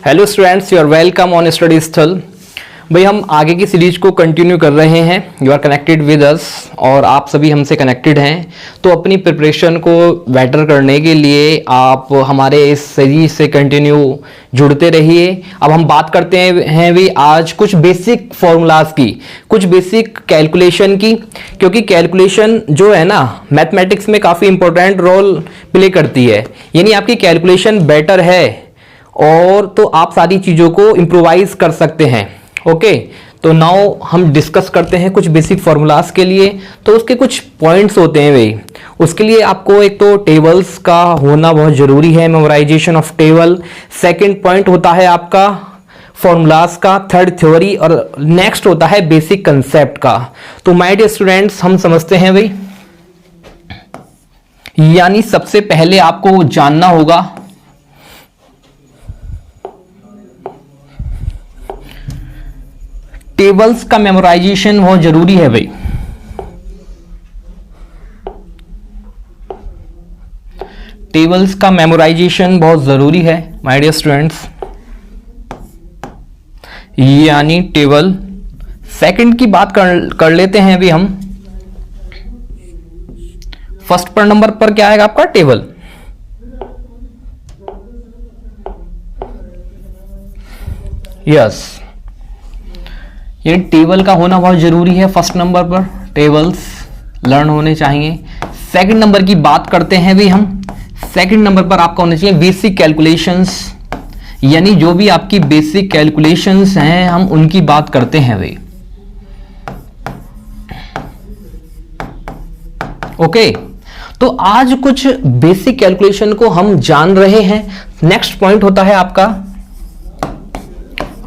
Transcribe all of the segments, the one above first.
Hello students, you are welcome on study Sthal. भाई हम आगे की सीरीज को कंटिन्यू कर रहे हैं। You are connected with us और आप सभी हमसे कनेक्टेड हैं। तो अपनी प्रिपरेशन को बेटर करने के लिए आप हमारे इस सीरीज से कंटिन्यू जुड़ते रहिए। अब हम बात करते हैं भी आज कुछ बेसिक फॉर्मूलाज की, कुछ बेसिक कैलकुलेशन की, क्योंकि कैलकुलेशन जो है ना मैथमेटिक्स में काफ़ी इंपॉर्टेंट रोल प्ले करती है। यानी आपकी कैलकुलेशन बेटर है और तो आप सारी चीज़ों को इम्प्रोवाइज कर सकते हैं। ओके, तो नाउ हम डिस्कस करते हैं कुछ बेसिक फॉर्मूलाज के लिए। तो उसके कुछ पॉइंट्स होते हैं भाई, उसके लिए आपको एक तो टेबल्स का होना बहुत ज़रूरी है, memorisation of table. Second point होता है आपका फॉर्मूलाज का, थर्ड थ्योरी, और नेक्स्ट होता है बेसिक कंसेप्ट का। तो माय डियर स्टूडेंट्स, हम समझते हैं भाई, यानी सबसे पहले आपको जानना होगा टेबल्स का मेमोराइजेशन बहुत जरूरी है भाई। टेबल्स का मेमोराइजेशन बहुत जरूरी है माय डियर स्टूडेंट्स, यानी टेबल। सेकंड की बात कर लेते हैं अभी हम। फर्स्ट पर नंबर पर क्या आएगा आपका? टेबल। यस, ये टेबल का होना बहुत जरूरी है। फर्स्ट नंबर पर टेबल्स लर्न होने चाहिए। सेकंड नंबर की बात करते हैं भी हम। सेकंड नंबर पर आपका होना चाहिए बेसिक कैलकुलेशंस, यानी जो भी आपकी बेसिक कैलकुलेशंस हैं हम उनकी बात करते हैं भाई। ओके, तो आज कुछ बेसिक कैलकुलेशन को हम जान रहे हैं। नेक्स्ट पॉइंट होता है आपका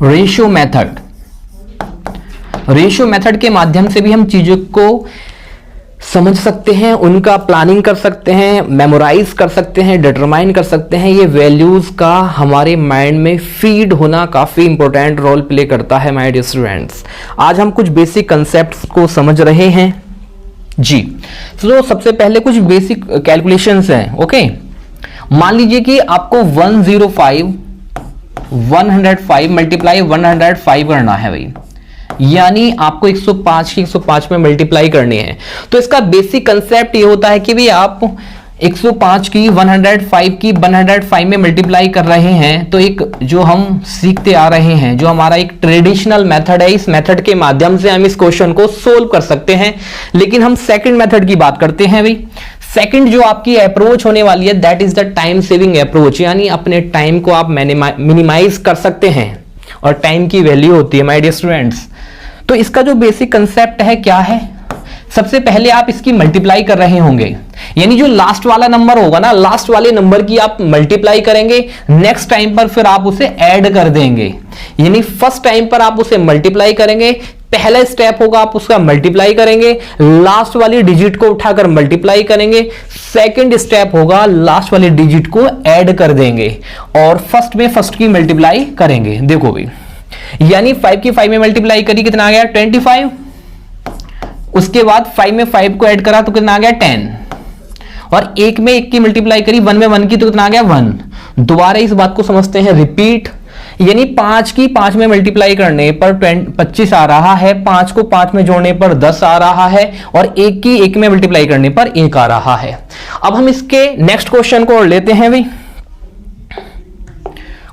रेशियो मेथड। रेशियो मेथड के माध्यम से भी हम चीजों को समझ सकते हैं, उनका प्लानिंग कर सकते हैं, मेमोराइज कर सकते हैं, डिटरमाइन कर सकते हैं। ये वैल्यूज का हमारे माइंड में फीड होना काफी इंपॉर्टेंट रोल प्ले करता है माय डियर स्टूडेंट्स। आज हम कुछ बेसिक कंसेप्ट्स को समझ रहे हैं जी। तो सबसे पहले कुछ बेसिक कैलकुलेशंस हैं। ओके, मान लीजिए कि आपको 105 मल्टीप्लाई 105 करना है भाई, यानी आपको 105 की 105 में मल्टीप्लाई करनी है। तो इसका बेसिक कंसेप्ट ये होता है कि भी आप 105 की 105 में मल्टीप्लाई कर रहे हैं। तो एक जो हम सीखते आ रहे हैं, जो हमारा एक ट्रेडिशनल मेथड है, इस मेथड के माध्यम से हम इस क्वेश्चन को सोल्व कर सकते हैं। लेकिन हम सेकंड मेथड की बात करते हैं भाई। सेकंड जो आपकी अप्रोच होने वाली है that is the time saving approach, यानी अपने टाइम को आप मिनिमाइज कर सकते हैं और टाइम की वैल्यू होती है माय डियर स्टूडेंट्स। तो इसका जो बेसिक कंसेप्ट है क्या है? सबसे पहले आप इसकी मल्टीप्लाई कर रहे होंगे, यानी जो लास्ट वाला नंबर होगा ना, लास्ट वाले नंबर की आप मल्टीप्लाई करेंगे। नेक्स्ट टाइम पर फिर आप उसे ऐड कर देंगे, यानी फर्स्ट टाइम पर आप उसे मल्टीप्लाई करेंगे। पहला स्टेप होगा आप उसका मल्टीप्लाई करेंगे, लास्ट वाली डिजिट को उठाकर मल्टीप्लाई करेंगे। सेकंड स्टेप होगा लास्ट वाली डिजिट को ऐड कर देंगे और फर्स्ट में फर्स्ट की मल्टीप्लाई करेंगे। देखो भाई, यानी 5 की 5 में मल्टीप्लाई करी, कितना आ गया? 25। उसके बाद 5 में 5 को ऐड करा तो कितना आ गया? 10। और 1 में 1 की मल्टीप्लाई करी, 1 में 1 की, तो कितना आ गया? 1। दोबारा इस बात को समझते हैं, रिपीट। यानी 5 की 5 में मल्टीप्लाई करने पर 25 आ रहा है, 5 को 5 में जोड़ने पर 10 आ रहा है, और 1 की 1 में मल्टीप्लाई करने पर 1 आ रहा है। अब हम इसके नेक्स्ट क्वेश्चन को और लेते हैं भाई।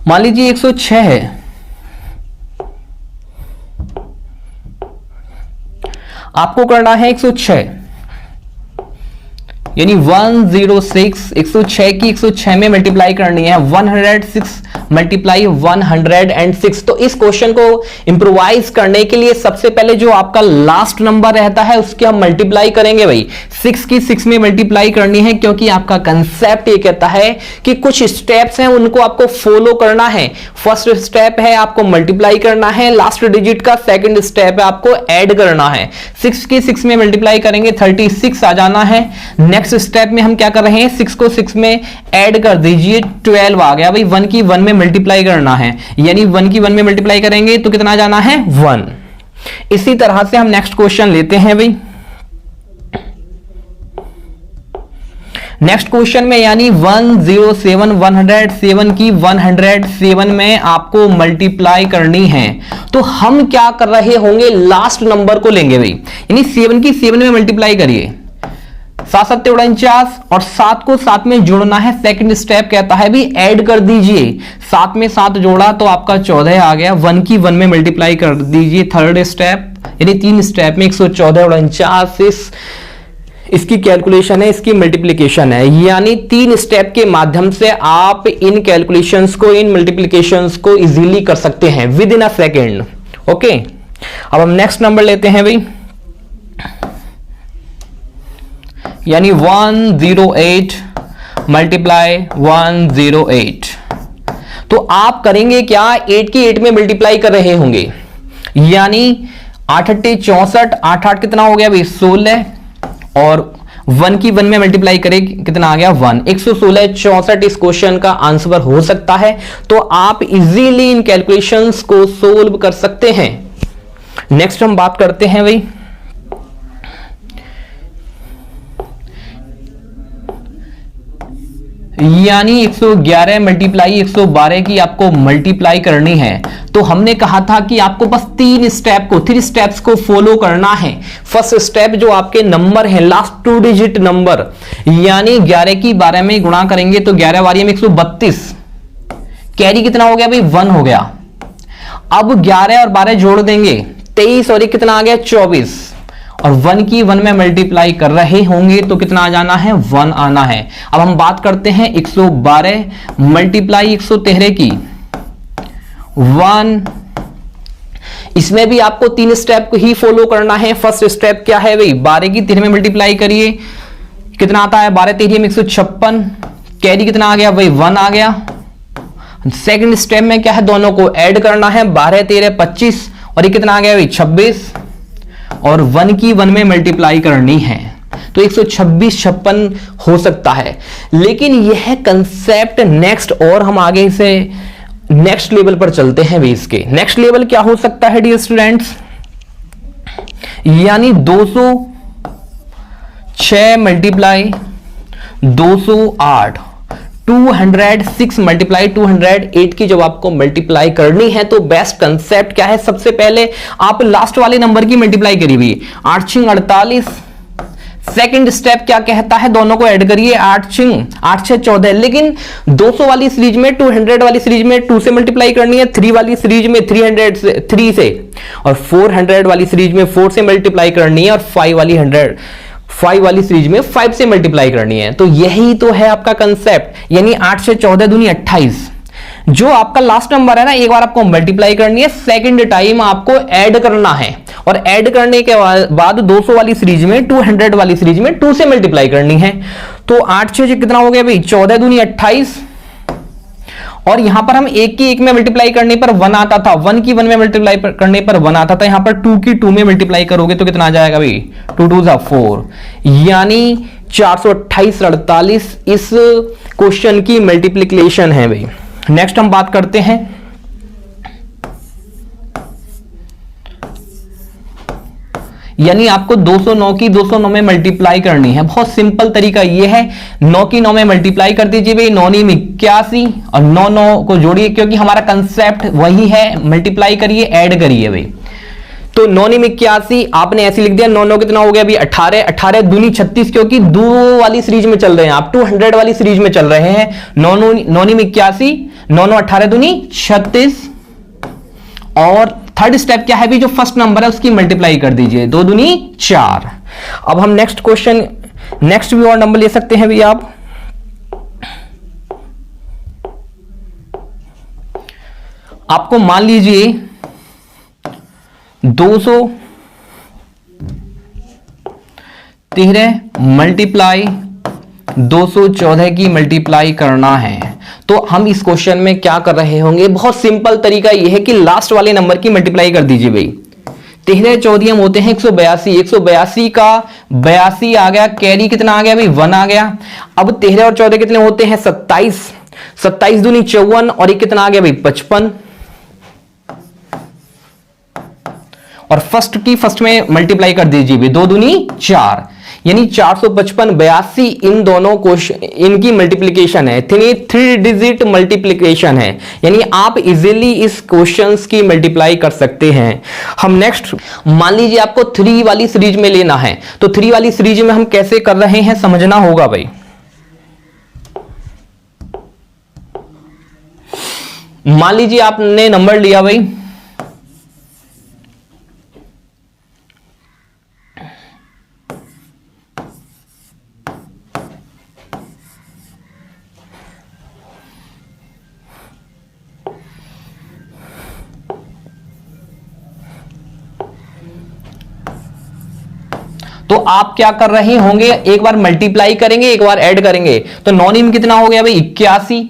मान लीजिए 106 है, आपको करना है 106, यानी 106, 106 की 106 में मल्टीप्लाई करनी है। 106 मल्टीप्लाई 106। तो इस क्वेश्चन को इंप्रोवाइज करने के लिए सबसे पहले जो आपका लास्ट नंबर रहता है उसकी हम मल्टीप्लाई करेंगे भाई। 6 की 6 में मल्टीप्लाई करनी है, क्योंकि आपका कंसेप्ट ये कहता है कि कुछ स्टेप्स हैं उनको आपको फॉलो करना है। फर्स्ट स्टेप है आपको मल्टीप्लाई करना है लास्ट डिजिट का, सेकंड स्टेप है आपको ऐड करना है। 6 की 6 में मल्टीप्लाई करेंगे 36 आ जाना है। नेक्स्ट स्टेप में हम क्या कर रहे हैं, 6 को 6 में ऐड कर दीजिए, 12 आ गया भाई। 1 की 1 में मल्टीप्लाई करना है, यानी 1 की 1 में मल्टीप्लाई करेंगे तो कितना जाना है? 1। इसी तरह से हम नेक्स्ट क्वेश्चन लेते हैं भाई। नेक्स्ट क्वेश्चन में यानी 107 107 की 107 में आपको मल्टीप्लाई करनी है। तो हम क्या कर रहे होंगे, लास्ट नंबर को लेंगे भाई, यानी 7 की 7 में मल्टीप्लाई करिए, 7 7 49 और 7 को 7 में जोड़ना है। सेकंड स्टेप कहता है भी ऐड कर दीजिए, 7 में 7 जोड़ा तो आपका 14 आ गया, 1 की 1 में मल्टीप्लाई कर दीजिए। थर्ड स्टेप यानी 3 स्टेप में 114 और 49 इसकी कैलकुलेशन है, इसकी मल्टीप्लिकेशन है। यानी 3 स्टेप के माध्यम से आप इन कैलकुलेशंस को, इन मल्टीप्लिकेशंस को इजीली कर सकते हैं with in a second. Okay, अब हम नेक्स्ट नंबर लेते हैं भाई, यानी 108 मल्टीप्लाई 108। तो आप करेंगे क्या, 8 की 8 में मल्टीप्लाई कर रहे होंगे, यानी 8 8 64, 8 8 कितना हो गया भाई 16, और 1 की 1 में मल्टीप्लाई करें कितना आ गया 1, 116 64 इस क्वेश्चन का आंसर हो सकता है। तो आप इजीली इन कैलकुलेशंस को सोल्व कर सकते हैं। नेक्स्ट हम बात करते हैं भाई, यानी 111 मल्टीप्लाई 112 की आपको मल्टीप्लाई करनी है। तो हमने कहा था कि आपको बस 3 स्टेप्स को फॉलो करना है। फर्स्ट स्टेप जो आपके नंबर है, लास्ट 2 डिजिट नंबर, यानी 11 की 12 में गुणा करेंगे तो 11 वारी में 132, कैरी कितना हो गया भाई 1 हो गया। अब 11 और 12 जोड़ देंगे 23 और ये कितना आ गया 24, और 1 की 1 में mल्टीप्लाई कर रहे होंगे तो कितना आ जाना है 1 आना है। अब हम बात करते हैं 112 मल्टीप्लाई 113 की 1, इसमें भी आपको 3 स्टेप को ही फॉलो करना है। फर्स्ट स्टेप क्या है भाई, 12 की 3 में मल्टीप्लाई करिए, कितना आता है 12 3 में 156, कैरी कितना आ गया भाई 1 आ गया। सेकंड स्टेप में क्या है, दोनों को ऐड करना है, 12 13 25 और ये कितना आ गया भाई 26, और 1 की 1 में मल्टीप्लाई करनी है तो 126 56 हो सकता है। लेकिन यह कंसेप्ट नेक्स्ट, और हम आगे से नेक्स्ट लेवल पर चलते हैं भी। इसके नेक्स्ट लेवल क्या हो सकता है डियर स्टूडेंट्स, यानी 206 मल्टीप्लाई 208, 206 मल्टीप्लाई 208 की जब आपको मल्टीप्लाई करनी है तो बेस्ट कंसेप्ट क्या है, सबसे पहले आप लास्ट वाले नंबर की मल्टीप्लाई करिए, 8 6 48। सेकंड स्टेप क्या कहता है, दोनों को ऐड करिए, 8 6 14। लेकिन 200 वाली सीरीज में, 200 वाली सीरीज में 2 से मल्टीप्लाई करनी है, 3 वाली सीरीज में 300 से 3 से, और 400 वाली सीरीज में 4 से मल्टीप्लाई करनी है, और 5 वाली सीरीज में 5 से मल्टीप्लाई करनी है। तो यही तो है आपका कंसेप्ट, यानी 8 से 14 दूनी 28। जो आपका लास्ट नंबर है ना, एक बार आपको मल्टीप्लाई करनी है, सेकंड टाइम आपको ऐड करना है, और ऐड करने के बाद 200 वाली सीरीज में 200 वाली सीरीज में 2 से मल्टीप्लाई करनी है। तो 8 6 कितना हो गया भाई 14 दूनी 28, और यहां पर हम 1 की 1 में मल्टीप्लाई करने पर 1 आता था, 1 की 1 में मल्टीप्लाई करने पर 1 आता था, यहां पर 2 की 2 में मल्टीप्लाई करोगे तो कितना आ जाएगा भाई 2 2 4, यानी 428 48 इस क्वेश्चन की मल्टीप्लिकेशन है भाई। नेक्स्ट हम बात करते हैं, यानी आपको 209 की 209 में मल्टीप्लाई करनी है। बहुत सिंपल तरीका यह है, 9 की 9 में मल्टीप्लाई कर दीजिए भाई, 9 9 81 और 9 9 को जोड़िए, क्योंकि हमारा कंसेप्ट वही है, मल्टीप्लाई करिए ऐड करिए भाई। तो 9 9 81 आपने ऐसे लिख दिया, 9 9 कितना हो गया भाई 18, 18 दूनी 36, क्योंकि 2 वाली सीरीज में चल रहे हैं आप, 200 वाली सीरीज में चल रहे हैं। 9 9 81, 9 9 18 दूनी 36, और थर्ड स्टेप क्या है भी, जो फर्स्ट नंबर है उसकी मल्टीप्लाई कर दीजिए, 2 दूनी 4। अब हम नेक्स्ट क्वेश्चन, नेक्स्ट भी और नंबर ले सकते हैं भी आप। आपको मान लीजिए 213 मल्टीप्लाई 214 की मल्टीप्लाई करना है। तो हम इस क्वेश्चन में क्या कर रहे होंगे, बहुत सिंपल तरीका यह है कि लास्ट वाले नंबर की मल्टीप्लाई कर दीजिए भाई। 13 14 होते हैं 182, 182 का 82 आ गया, कैरी कितना आ गया भाई 1 आ गया। अब 13 और 14 कितने होते हैं 27, 27 दूनी 54, और ये कितना आ गया भाई 55, और फर्स्ट की फर्स्ट में मल्टीप्लाई कर दीजिए भाई, 2 दूनी 4, यानी 455 82 इन दोनों क्वेश्चन इनकी मल्टीप्लीकेशन है, 3 डिजिट मल्टीप्लीकेशन है, यानी आप इजीली इस क्वेश्चंस की मल्टीप्लाई कर सकते हैं। हम नेक्स्ट मान लीजिए आपको 3 वाली सीरीज में लेना है, तो 3 वाली सीरीज में हम कैसे कर रहे हैं समझना होगा भाई। मान लीजिए आपने नंबर लिया भाई तो आप क्या कर रहे होंगे, एक बार मल्टीप्लाई करेंगे एक बार ऐड करेंगे, तो 9 में कितना हो गया भाई 81।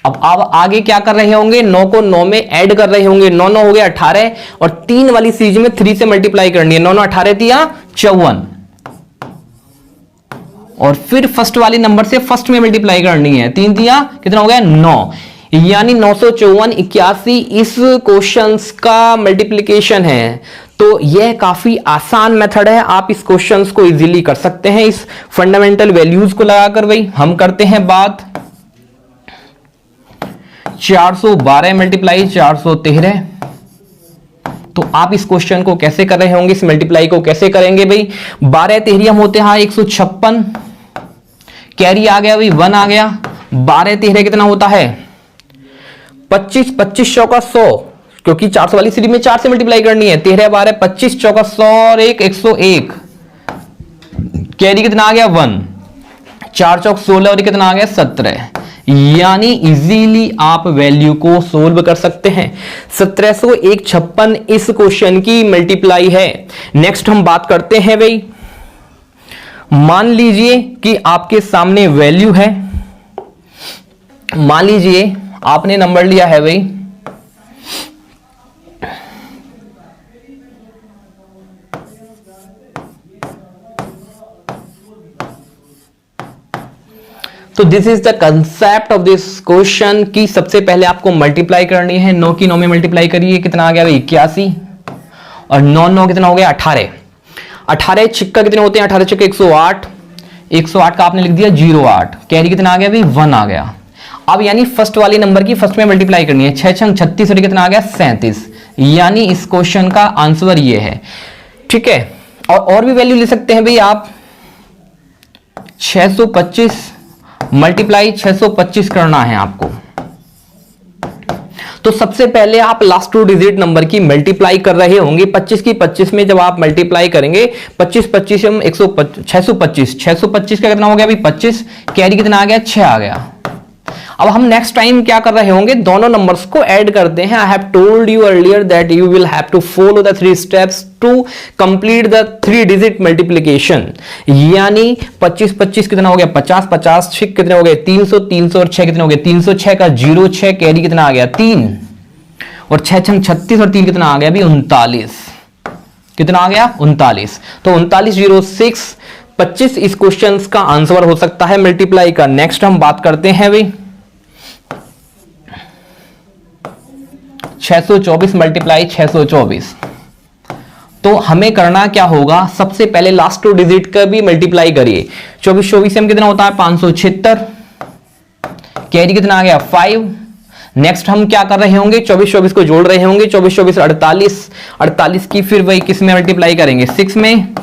अब आप आगे क्या कर रहे होंगे, 9 को 9 में ऐड कर रहे होंगे, 9 9 हो गया 18, और 3 वाली सीरीज में 3 से मल्टीप्लाई करनी है, 9 9 18 दिया 54, और फिर फर्स्ट वाले नंबर से फर्स्ट में मल्टीप्लाई करनी है, 3 दिया कितना हो गया 9, यानी 954 81 इस क्वेश्चंस का मल्टीप्लिकेशन है। तो यह काफी आसान मेथड है, आप इस क्वेश्चंस को इजीली कर सकते हैं इस फंडामेंटल वैल्यूज को लगाकर। भाई हम करते हैं बात 412 मल्टीप्लाई 413, तो आप इस क्वेश्चन को कैसे कर रहे होंगे, इस मल्टीप्लाई को कैसे करेंगे भाई। 12 तेहरिया होते हैं 156, कैरी आ गया भाई 1 आ गया, 12 तेहरे कितना होता है 25, 25 चौका 100, क्योंकि 400 वाली सीरीज में 4 से मल्टीप्लाई करनी है, 13 12 25 चौका 100 और 1 101, कैरी कितना आ गया 1, 4 चौक 16 और कितना आ गया 17, यानी इजीली आप वैल्यू को सोल्व कर सकते हैं। 1756 इस क्वेश्चन की मल्टीप्लाई है। नेक्स्ट हम बात करते हैं भाई, मान लीजिए कि आपके सामने वैल्यू है, मान लीजिए आपने नंबर लिया है भाई तो this is the concept of this question कि सबसे पहले आपको मल्टीप्लाई करनी है, 9 की 9 में मल्टीप्लाई करिए, कितना आ गया भाई 81, और 9 9 कितना हो गया 18, 18 छिक्का कितने होते हैं 18 छिक्का 108, 108 का आपने लिख दिया 08, कैरी कितना आ गया भाई 1 आ गया। अब यानी फर्स्ट वाले नंबर की फर्स्ट में मल्टीप्लाई करनी है, 6 छंग 36 और कितना आ गया 37, यानी इस क्वेश्चन का आंसर ये है। ठीक है, और भी वैल्यू ले सकते हैं भाई आप, 625 मल्टीप्लाई 625 करना है आपको। तो सबसे पहले आप लास्ट 2 डिजिट नंबर की मल्टीप्लाई कर रहे होंगे, 25 की 25 में जब आप मल्टीप्लाई करेंगे 25 25 हम 625, 625 का कितना हो गया भाई 25, कैरी कितना आ गया 6 आ गया। अब हम नेक्स्ट टाइम क्या कर रहे होंगे, दोनों नंबर्स को ऐड करते हैं। I have told you earlier that you will have to follow the 3 steps to complete the 3 digit multiplication, यानी 25 25 कितना हो गया 50, 50 6 कितने हो गए 300, 300 और 6 कितने हो गए 306 का 06, कैरी कितना आ गया 3, और 6 छंग 36 और 3 कितना आ गया भी 39, कितना आ गया 39। तो 3906 25 इस क्वेश्चन का आंसर हो सकता है मल्टीप्लाई का। नेक्स्ट हम बात करते हैं भाई 624 मल्टीप्लाई 624, तो हमें करना क्या होगा, सबसे पहले लास्ट 2 डिजिट का भी मल्टीप्लाई करिए, 24 24 से हम कितना होता है 576, कैरी कितना आ गया 5। नेक्स्ट हम क्या कर रहे होंगे, 24 24 को जोड़ रहे होंगे, 24 24 48, 48 की फिर वही किस में मल्टीप्लाई करेंगे 6 में,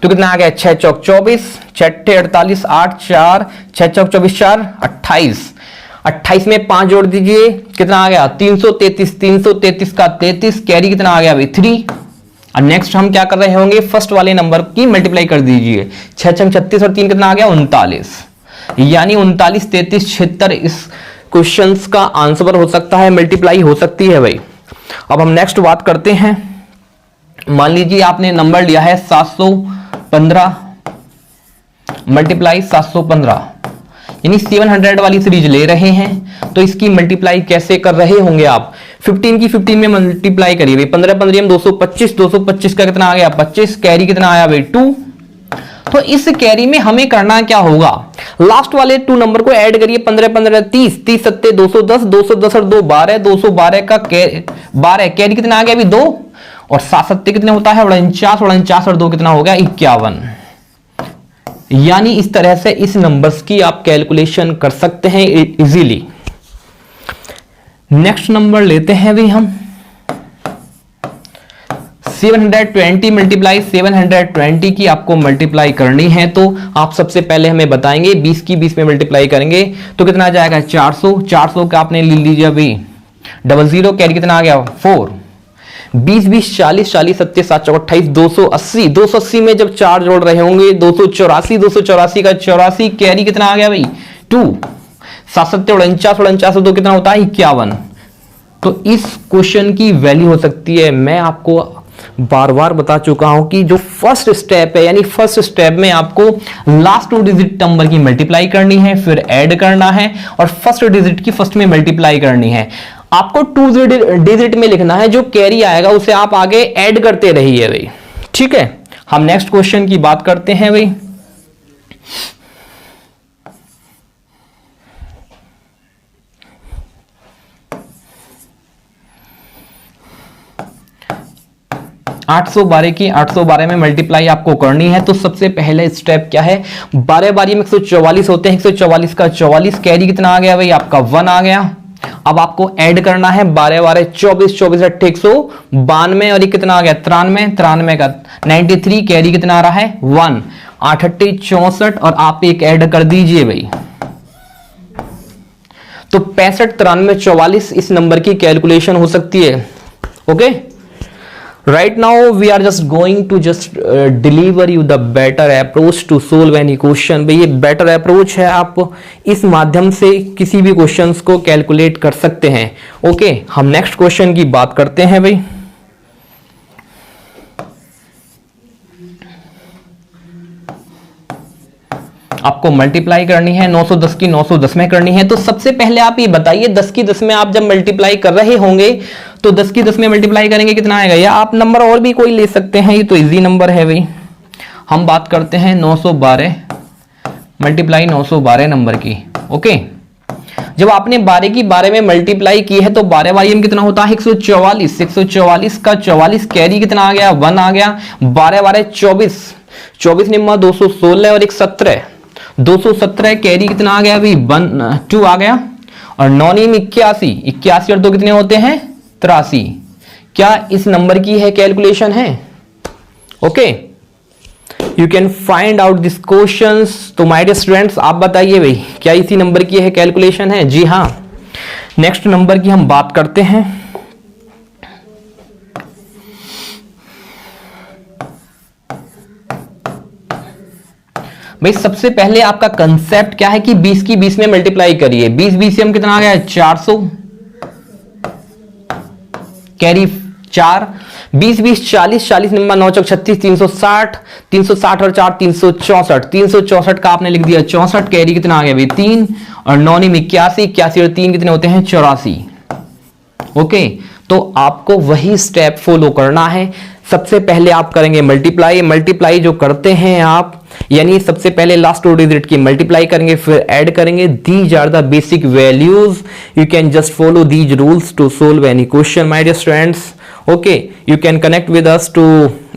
तो कितना आ गया 6 चौक 24, 6 48 8 4, 6 चौक 24 4 28, 28 में 5 जोड़ दीजिए, कितना आ गया 333, 333 का 33, कैरी कितना आ गया भाई 3। और नेक्स्ट हम क्या कर रहे होंगे, फर्स्ट वाले नंबर की मल्टीप्लाई कर दीजिए, 6 छंग 36 और 3 कितना आ गया 39, यानी 39 33 76 इस क्वेश्चन का आंसर हो सकता है, मल्टीप्लाई हो सकती है भाई। अब हम नेक्स्ट बात करते हैं, मान लीजिए आपने नंबर लिया है 715 मल्टीप्लाई 715, यानी 700 वाली सीरीज ले रहे हैं, तो इसकी मल्टीप्लाई कैसे कर रहे होंगे आप, 15 की 15 में मल्टीप्लाई करिए भाई, 15 15 225, 225 का कितना आ गया 25, कैरी कितना आया भाई 2। तो इस कैरी में हमें करना क्या होगा, लास्ट वाले 2 नंबर को ऐड करिए, 15 15 30, 30 7 210, 210 और 2 12, 212 का 12, कैरी कितना आ गया अभी 2, और 7 7 कितने होता है 49, 49 और 2 कितना हो गया 51, यानी इस तरह से इस नंबर्स की आप कैलकुलेशन कर सकते हैं इजीली। नेक्स्ट नंबर लेते हैं भी हम 720 मल्टीप्लाई 720 की आपको मल्टीप्लाई करनी है, तो आप सबसे पहले हमें बताएंगे 20 की 20 में मल्टीप्लाई करेंगे तो कितना आ जाएगा 400। 400 का आपने ले लीजिए अभी 00 कैरी कितना आ गया 4। 20 20 40 40 7 7 28 280 280 में जब 4 जोड़ रहे होंगे 284 284 का 84 कैरी कितना आ गया भाई 2। 7 7 49 49 तो कितना होता है 51। तो इस क्वेश्चन की वैल्यू हो सकती है, मैं आपको बार बार बता चुका हूं कि जो फर्स्ट स्टेप है, यानी फर्स्ट स्टेप में आपको लास्ट 2 डिजिट नंबर की मल्टीप्लाई करनी है, फिर ऐड करना है और फर्स्ट डिजिट की फर्स्ट में मल्टीप्लाई करनी है। आपको 2 डिजिट में लिखना है, जो कैरी आएगा उसे आप आगे ऐड करते रहिए भाई, ठीक है। हम नेक्स्ट क्वेश्चन की बात करते हैं भाई। की 812 में मल्टीप्लाई आपको करनी है, तो सबसे पहले स्टेप क्या है 12 बारी में 144 होते हैं, 144 का 44 कैरी कितना आ गया भाई आपका 1 आ गया। अब आपको ऐड करना है 12 12 24 24 8 192 और ये कितना आ गया 93 93 का 93 कैरी कितना आ रहा है 1 8 8 64 और आप एक ऐड कर दीजिए भाई, तो 65 93 44 इस नंबर की कैलकुलेशन हो सकती है। Okay, right now we are just going to just deliver you the better approach to solve any question। भाई ये better approach है, आप इस माध्यम से किसी भी क्वेश्चंस को कैलकुलेट कर सकते हैं। ओके, हम नेक्स्ट क्वेश्चन की बात करते हैं भाई। आपको मल्टीप्लाई करनी है 910 की 910 में करनी है, तो सबसे पहले आप ये बताइए 10 की 10 में आप जब मल्टीप्लाई कर रहे होंगे तो 10 की 10 में मल्टीप्लाई करेंगे कितना आएगा, या आप नंबर और भी कोई ले सकते हैं, ये तो इजी नंबर है भाई। हम बात करते हैं 912 मल्टीप्लाई 912 नंबर की। ओके, जब आपने 12 की 12 में मल्टीप्लाई की है तो 12 बारी में कितना होता है 144। 144 का 44 कैरी कितना आ गया 1 आ गया। 12 12 24 24 निम्मा 216 और एक 17 217 कैरी कितना आ गया अभी 2 आ गया। और 9 नीम 81 81 और 2 कितने होते हैं 83। क्या इस नंबर की है कैलकुलेशन है। Okay, you can find out this questions. तो माय डियर स्टूडेंट्स आप बताइए भाई क्या इसी नंबर की है कैलकुलेशन है। जी हाँ, नेक्स्ट नंबर की हम बात करते हैं। भाई सबसे पहले आपका कंसेप्ट क्या है कि 20 की 20 में मल्टीप्लाई करिए। 20 20 से हम कितना आ गया 400 कैरी 4। 20 20 40 40 नंबर 9 चौक 36 360 360 और 4 364 364 का आपने लिख दिया 64 कैरी कितना आ गया भाई 3 और 9 निम 81 81 और 3 कितने होते हैं 84। ओके, तो आपको वही स्टेप फॉलो करना है। सबसे पहले आप करेंगे मल्टीप्लाई। मल्टीप्लाई जो करते हैं आप, यानी सबसे पहले लास्ट 2 डिजिट की मल्टीप्लाई करेंगे फिर ऐड करेंगे। These are the basic values, you can just follow these rules to solve any question my dear students. Okay, you can connect with us to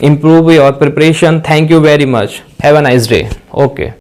improve your preparation. Thank you very much. Have a nice day. Okay.